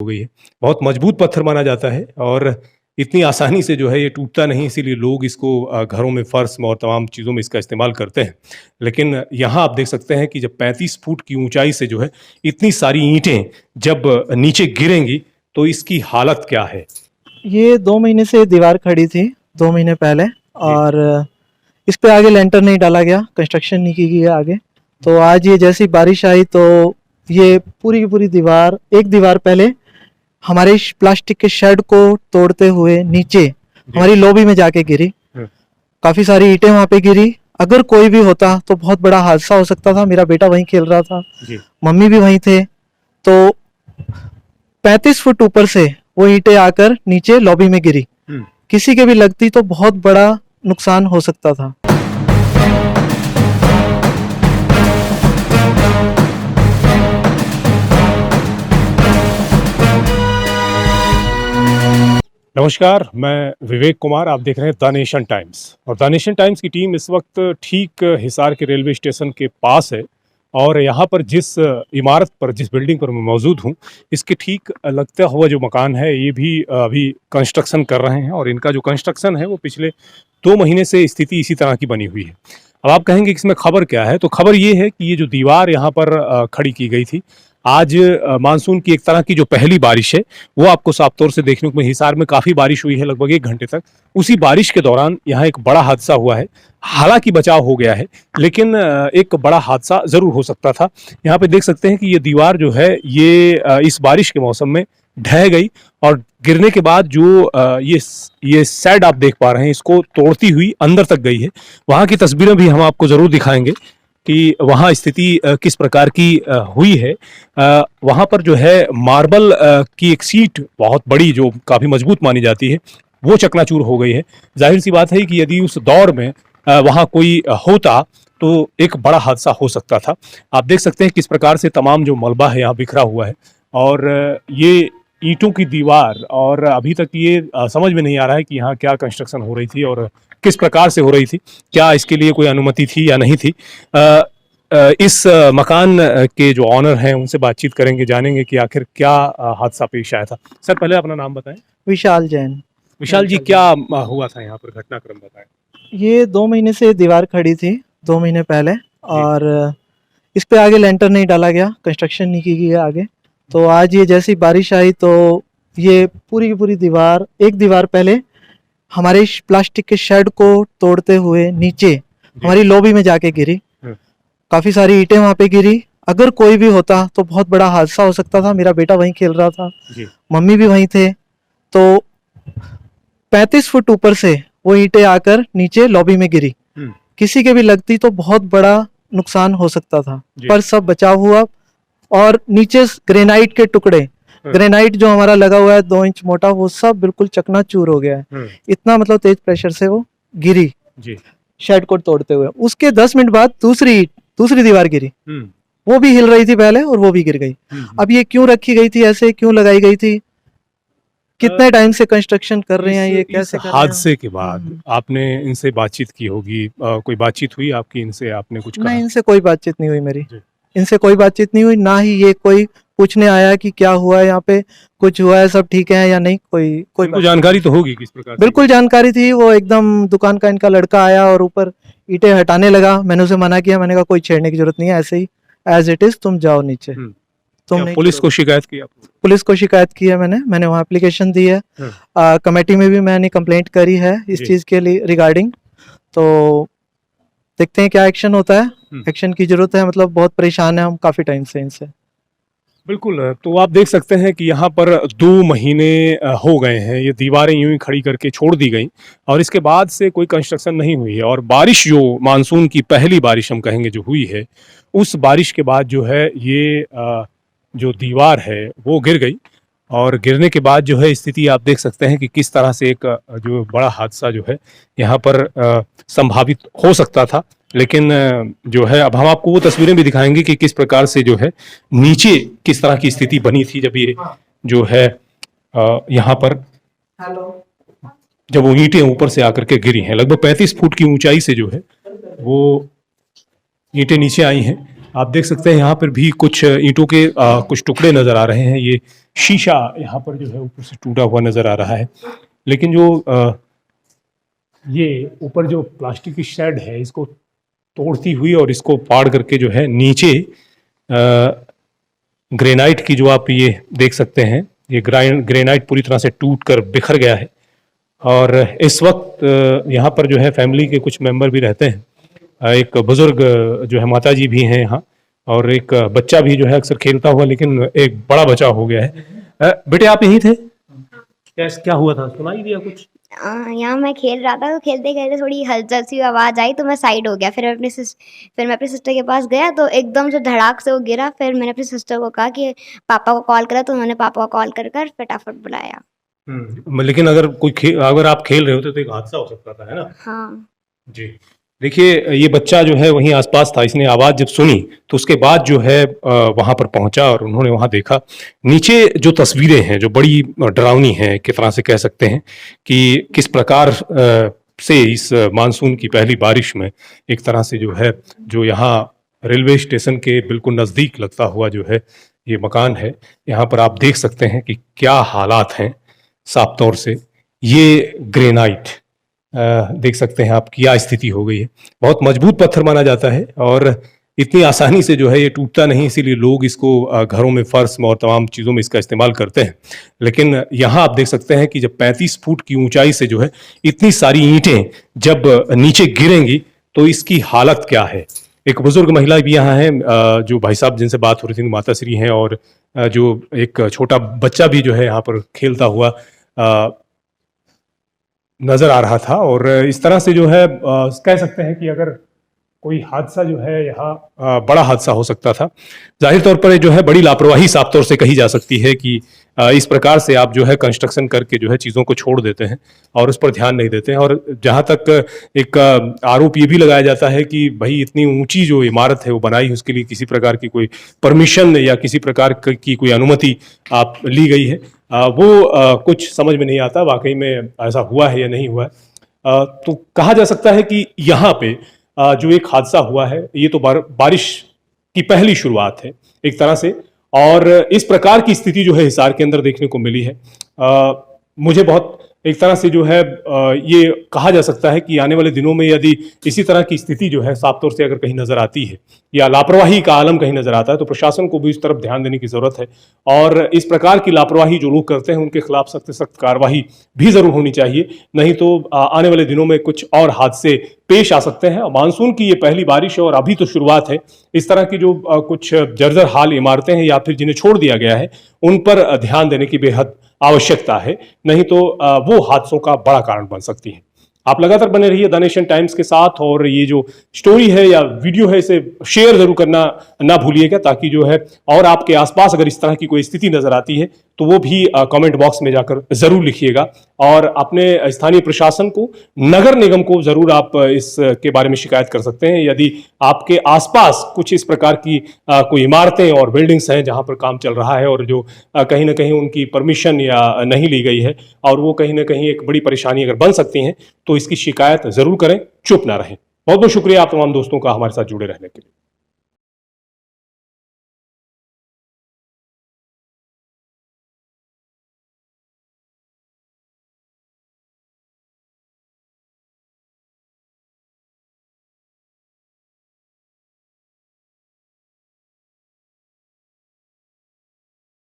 हो गई है। बहुत मजबूत पत्थर माना जाता है और इतनी आसानी से जो है ये टूटता नहीं, इसीलिए लोग इसको घरों में फर्श में और तमाम चीज़ों में इसका इस्तेमाल करते हैं। लेकिन यहाँ आप देख सकते हैं कि जब 35 फुट की ऊंचाई से जो है इतनी सारी ईंटें जब नीचे गिरेंगी तो इसकी हालत क्या है। ये 2 महीने से दीवार खड़ी थी, 2 महीने पहले। और इस पे आगे लेंटर नहीं डाला गया, कंस्ट्रक्शन नहीं की गई है आगे। तो आज ये जैसी बारिश आई तो ये पूरी की पूरी दीवार, एक दीवार पहले हमारे प्लास्टिक के शेड को तोड़ते हुए नीचे हमारी लॉबी में जाके गिरी। काफी सारी ईंटें वहां पे गिरी। अगर कोई भी होता तो बहुत बड़ा हादसा हो सकता था। मेरा बेटा वहीं खेल रहा था, मम्मी भी वहीं थे। तो 35 फुट ऊपर से वो ईंटें आकर नीचे लॉबी में गिरी। किसी के भी लगती तो बहुत बड़ा नुकसान हो सकता था। नमस्कार, मैं विवेक कुमार, आप देख रहे हैं द नेशन टाइम्स। और द नेशन टाइम्स की टीम इस वक्त ठीक हिसार के रेलवे स्टेशन के पास है और यहाँ पर जिस इमारत पर, जिस बिल्डिंग पर मैं मौजूद हूँ, इसके ठीक लगता हुआ जो मकान है ये भी अभी कंस्ट्रक्शन कर रहे हैं। और इनका जो कंस्ट्रक्शन है वो पिछले 2 महीने से स्थिति इसी तरह की बनी हुई है। अब आप कहेंगे कि इसमें खबर क्या है, तो खबर ये है कि ये जो दीवार यहाँ पर खड़ी की गई थी, आज मानसून की एक तरह की जो पहली बारिश है वो आपको साफ तौर से देखने को, हिसार में काफ़ी बारिश हुई है लगभग 1 घंटे तक। उसी बारिश के दौरान यहाँ एक बड़ा हादसा हुआ है। हालांकि बचाव हो गया है, लेकिन एक बड़ा हादसा ज़रूर हो सकता था। यहाँ पे देख सकते हैं कि ये दीवार जो है ये इस बारिश के मौसम में ढह गई और गिरने के बाद जो ये शेड आप देख पा रहे हैं, इसको तोड़ती हुई अंदर तक गई है। वहाँ की तस्वीरें भी हम आपको ज़रूर दिखाएंगे कि वहाँ स्थिति किस प्रकार की हुई है। वहाँ पर जो है मार्बल की एक सीट बहुत बड़ी, जो काफ़ी मजबूत मानी जाती है, वो चकनाचूर हो गई है। जाहिर सी बात है कि यदि उस दौर में वहाँ कोई होता तो एक बड़ा हादसा हो सकता था। आप देख सकते हैं किस प्रकार से तमाम जो मलबा है यहाँ बिखरा हुआ है और ये ईंटों की दीवार। और अभी तक ये समझ में नहीं आ रहा है कि यहाँ क्या कंस्ट्रक्शन हो रही थी और किस प्रकार से हो रही थी, क्या इसके लिए कोई अनुमति थी या नहीं थी। इस मकान के जो ऑनर हैं उनसे बातचीत करेंगे, जानेंगे कि आखिर क्या हादसा पेश आया था। सर, पहले अपना नाम बताएं। विशाल जैन। विशाल जी, क्या हुआ था यहाँ पर, घटनाक्रम बताएं। ये 2 महीने से दीवार खड़ी थी, 2 महीने पहले। और इस पे आगे लेंटर नहीं डाला गया, कंस्ट्रक्शन नहीं की गई है आगे। तो आज ये जैसी बारिश आई तो ये पूरी की पूरी दीवार, एक दीवार पहले हमारे प्लास्टिक के शेड को तोड़ते हुए नीचे हमारी लॉबी में जाके गिरी। काफी सारी ईंटें वहां पे गिरी। अगर कोई भी होता तो बहुत बड़ा हादसा हो सकता था। मेरा बेटा वहीं खेल रहा था, मम्मी भी वहीं थे। तो 35 फुट ऊपर से वो ईंटें आकर नीचे लॉबी में गिरी। किसी के भी लगती तो बहुत बड़ा नुकसान हो सकता था, पर सब बचाव हुआ। और नीचे ग्रेनाइट के टुकड़े, ग्रेनाइट जो हमारा लगा हुआ है 2 इंच मोटा, वो सब बिल्कुल चकनाचूर हो गया है। इतना मतलब तेज प्रेशर से वो गिरी शेड को तोड़ते हुए। उसके 10 मिनट बाद दूसरी दीवार गिरी। वो भी हिल रही थी पहले और वो भी गिर गई। अब ये क्यों रखी गई थी, ऐसे क्यों लगाई गई थी, कितने टाइम से कंस्ट्रक्शन कर रहे हैं, ये कैसे कर रहे हैं? हादसे के बाद आपने इनसे बातचीत की होगी, कोई बातचीत हुई आपकी इनसे, आपने कुछ कहा? नहीं, इनसे कोई बातचीत नहीं हुई मेरी। इनसे कोई बातचीत नहीं हुई, ना ही ये कोई पूछने आया कि क्या हुआ है, यहाँ पे कुछ हुआ है, सब ठीक है या नहीं। कोई जानकारी तो होगी किस प्रकार? बिल्कुल जानकारी थी। वो एकदम दुकान का इनका लड़का आया और ऊपर ईंटें हटाने लगा। मैंने उसे मना किया, मैंने कहा कोई छेड़ने की जरूरत नहीं है, ऐसे ही एज इट इज तुम जाओ नीचे। तुम नहीं। पुलिस को शिकायत की आपने? पुलिस को शिकायत की है मैंने वहाँ एप्लीकेशन दी है। कमेटी में भी मैंने कंप्लेंट करी है इस चीज के लिए रिगार्डिंग। तो देखते हैं क्या एक्शन होता है। एक्शन की जरूरत है, मतलब बहुत परेशान है हम काफी टाइम से इनसे। बिल्कुल। तो आप देख सकते हैं कि यहाँ पर 2 महीने हो गए हैं, ये दीवारें यूं ही खड़ी करके छोड़ दी गई और इसके बाद से कोई कंस्ट्रक्शन नहीं हुई है। और बारिश, जो मानसून की पहली बारिश हम कहेंगे जो हुई है, उस बारिश के बाद जो है ये जो दीवार है वो गिर गई। और गिरने के बाद जो है स्थिति आप देख सकते हैं कि किस तरह से एक जो बड़ा हादसा जो है यहाँ पर संभावित हो सकता था। लेकिन जो है अब हम आपको वो तस्वीरें भी दिखाएंगे कि किस प्रकार से जो है नीचे किस तरह की स्थिति बनी थी जब ये जो है यहाँ पर जब वो ईंटें ऊपर से आकर के गिरी हैं। लगभग 35 फुट की ऊंचाई से जो है वो ईंटें नीचे आई हैं। आप देख सकते हैं यहाँ पर भी कुछ ईंटों के कुछ टुकड़े नजर आ रहे हैं। ये शीशा यहाँ पर जो है ऊपर से टूटा हुआ नज़र आ रहा है। लेकिन जो ये ऊपर जो प्लास्टिक की शेड है इसको तोड़ती हुई और इसको पाड़ करके जो है नीचे ग्रेनाइट की जो आप ये देख सकते हैं, ये ग्रेनाइट पूरी तरह से टूट कर बिखर गया है। और इस वक्त यहाँ पर जो है फैमिली के कुछ मेंबर भी रहते हैं। एक बुजुर्ग जो है माता जी भी हैं यहाँ, और एक बच्चा भी जो है अक्सर खेलता हुआ, लेकिन एक बड़ा बचाव हो गया है। बेटे आप यहीं थे? क्या हुआ था, सुनाई दिया कुछ? यहाँ मैं खेल रहा था, तो खेलते खेलते थोड़ी हलचल सी आवाज़ आई तो मैं साइड हो गया। फिर मैं अपनी सिस्टर के पास गया तो एकदम से धड़ाक से वो गिरा। फिर मैंने अपनी सिस्टर को कहा कि पापा को कॉल करा, तो उन्होंने पापा को कॉल कर फटाफट बुलाया। लेकिन अगर आप खेल रहे होते तो एक हादसा हो सकता था, है ना? हाँ जी। देखिए, ये बच्चा जो है वहीं आसपास था, इसने आवाज़ जब सुनी तो उसके बाद जो है वहाँ पर पहुँचा और उन्होंने वहाँ देखा। नीचे जो तस्वीरें हैं जो बड़ी डरावनी हैं, एक तरह से कह सकते हैं कि किस प्रकार से इस मानसून की पहली बारिश में एक तरह से जो है, जो यहाँ रेलवे स्टेशन के बिल्कुल नज़दीक लगता हुआ जो है ये मकान है, यहाँ पर आप देख सकते हैं कि क्या हालात हैं साफ तौर से। ये ग्रेनाइट देख सकते हैं आप क्या स्थिति हो गई है। बहुत मजबूत पत्थर माना जाता है और इतनी आसानी से जो है ये टूटता नहीं, इसीलिए लोग इसको घरों में, फर्श में और तमाम चीज़ों में इसका इस्तेमाल करते हैं। लेकिन यहाँ आप देख सकते हैं कि जब 35 फुट की ऊंचाई से जो है इतनी सारी ईंटें जब नीचे गिरेंगी तो इसकी हालत क्या है। एक बुजुर्ग महिला भी यहाँ है, जो भाई साहब जिनसे बात हो रही थी माता श्री हैं, और जो एक छोटा बच्चा भी जो है यहाँ पर खेलता हुआ नज़र आ रहा था। और इस तरह से जो है कह सकते हैं कि अगर कोई हादसा जो है यहाँ बड़ा हादसा हो सकता था। जाहिर तौर पर जो है बड़ी लापरवाही साफ तौर से कही जा सकती है कि इस प्रकार से आप जो है कंस्ट्रक्शन करके जो है चीज़ों को छोड़ देते हैं और उस पर ध्यान नहीं देते हैं। और जहाँ तक एक आरोप ये भी लगाया जाता है कि भाई इतनी ऊंची जो इमारत है वो बनाई, उसके लिए किसी प्रकार की कोई परमिशन या किसी प्रकार की कोई अनुमति आप ली गई है, वो कुछ समझ में नहीं आता वाकई में ऐसा हुआ है या नहीं हुआ है। तो कहा जा सकता है कि यहाँ पे जो एक हादसा हुआ है ये तो बारिश की पहली शुरुआत है एक तरह से, और इस प्रकार की स्थिति जो है हिसार के अंदर देखने को मिली है। मुझे बहुत एक तरह से जो है ये कहा जा सकता है कि आने वाले दिनों में यदि इसी तरह की स्थिति जो है साफ तौर से अगर कहीं नजर आती है या लापरवाही का आलम कहीं नजर आता है तो प्रशासन को भी इस तरफ ध्यान देने की जरूरत है। और इस प्रकार की लापरवाही जो लोग करते हैं उनके खिलाफ सख्त से सख्त कार्रवाई भी जरूर होनी चाहिए, नहीं तो आने वाले दिनों में कुछ और हादसे पेश आ सकते हैं। मानसून की ये पहली बारिश है और अभी तो शुरुआत है। इस तरह की जो कुछ जर्जर हाल इमारतें हैं या फिर जिन्हें छोड़ दिया गया है उन पर ध्यान देने की बेहद आवश्यकता है, नहीं तो वो हादसों का बड़ा कारण बन सकती है। आप लगातार बने रहिए द नेशन टाइम्स के साथ, और ये जो स्टोरी है या वीडियो है इसे शेयर जरूर करना ना भूलिएगा, ताकि जो है और आपके आसपास अगर इस तरह की कोई स्थिति नजर आती है तो वो भी कमेंट बॉक्स में जाकर जरूर लिखिएगा। और अपने स्थानीय प्रशासन को, नगर निगम को जरूर आप इसके बारे में शिकायत कर सकते हैं यदि आपके आसपास कुछ इस प्रकार की कोई इमारतें और बिल्डिंग्स हैं जहां पर काम चल रहा है और जो कहीं ना कहीं उनकी परमिशन या नहीं ली गई है और वो कहीं ना कहीं एक बड़ी परेशानी अगर बन सकती हैं तो इसकी शिकायत जरूर करें, चुप ना रहें। बहुत बहुत शुक्रिया आप तमाम दोस्तों का हमारे साथ जुड़े रहने के लिए।